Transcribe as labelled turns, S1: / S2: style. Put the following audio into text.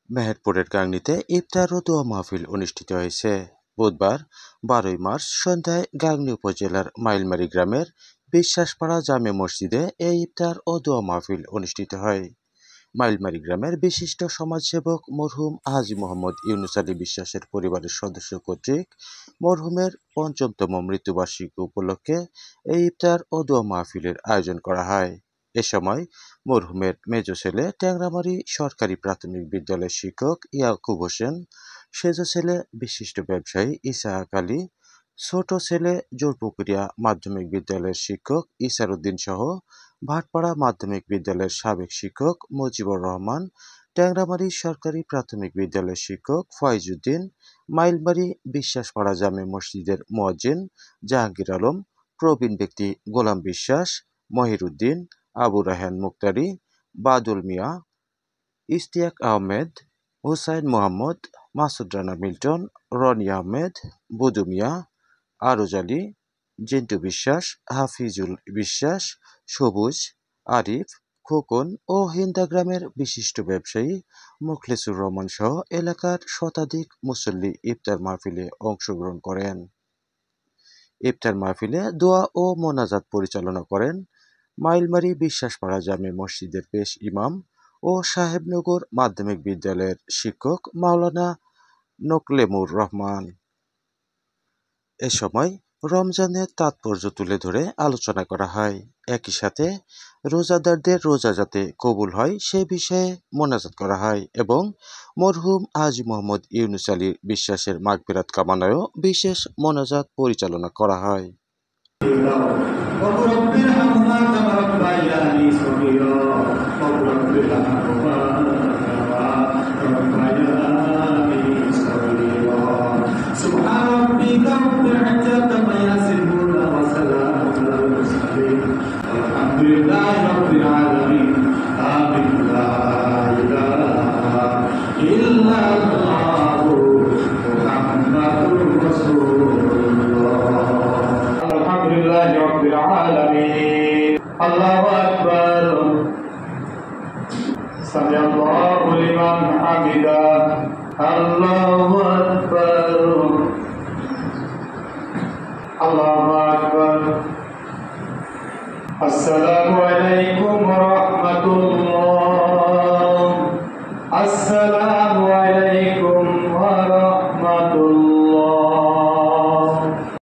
S1: মেহেরপুরের গাংনীতে ইফতার ও দোয়া মাহফিল অনুষ্ঠিত হয়েছে। বুধবার 12 মার্চ সন্ধ্যায় গাংনী উপজেলার মাইলমারী গ্রামের বিশ্বাসপাড়া জামে মসজিদে এই ইফতার ও দোয়া মাহফিল অনুষ্ঠিত হয়। মাইলমারী গ্রামের বিশিষ্ট সমাজসেবক মরহুম হাজী মোহাম্মদ ইউনুস আলী বিশ্বাসের পরিবারের সদস্য কর্তৃক মরহুমের ৫ম মৃত্যুবার্ষিকী উপলক্ষে এই ইফতার ও দোয়া মাহফিলের আয়োজন করা হয়। এ সময় মরহুমের মেজ ছেলে ট্যাংরামারী সরকারি প্রাথমিক বিদ্যালয়ের শিক্ষক ইয়াকুব হোসেন, সেজ ছেলে বিশিষ্ট ব্যবসায়ী ইসাহাক আলী, ছোট ছেলে জোরপুকুরিয়া মাধ্যমিক বিদ্যালয়ের শিক্ষক ইসার উদ্দিন সহ ভাটপাড়া মাধ্যমিক বিদ্যালয়ের সাবেক শিক্ষক মুজিবুর রহমান, ট্যাংরামারী সরকারি প্রাথমিক বিদ্যালয়ের শিক্ষক ফয়েজ উদ্দিন, মাইলমারী বিশ্বাসপাড়া জামে মসজিদের মুয়াজ্জিন জাহাঙ্গীর আলম, প্রবীণ ব্যক্তি গোলাম বিশ্বাস, মহির উদ্দিন, আবু রায়হান মুক্তারি, বাদুল মিয়া, ইশতিয়াক আহমেদ, হুসাইন মোহাম্মদ, মাসুদ রানা মিল্টন, রনি আহমেদ, বুদু মিয়া, আরজ আলী, জিন্টু বিশ্বাস, হাফিজুল বিশ্বাস, সবুজ, আরিফ, খোকন ও হিন্দা গ্রামের বিশিষ্ট ব্যবসায়ী মুখলেসুর রহমান সহ এলাকার শতাধিক মুসল্লি ইফতার মাহফিলে অংশগ্রহণ করেন। ইফতার মাহফিলে দোয়া ও মোনাজাত পরিচালনা করেন মাইলমারী বিশ্বাসপাড়া জামে মসজিদের পেশ ইমাম ও সাহেবনগর মাধ্যমিক বিদ্যালয়ের শিক্ষক মাওলানা নকলেমুর রহমান। এ সময় রমজানের তাৎপর্য তুলে ধরে আলোচনা করা হয়। একই সাথে রোজাদারদের রোজা যাতে কবুল হয় সে বিষয়ে মোনাজাত করা হয় এবং মরহুম হাজী মোহাম্মদ ইউনুস আলী বিশ্বাসের মাগফিরাত কামনায়ও বিশেষ মোনাজাত পরিচালনা করা হয়।
S2: Allahu Akbar. Sami Allahu liman hamidah. Allahu Akbar. Allahu Akbar. Assalamu alaikum wa rahmatullah. Assalamu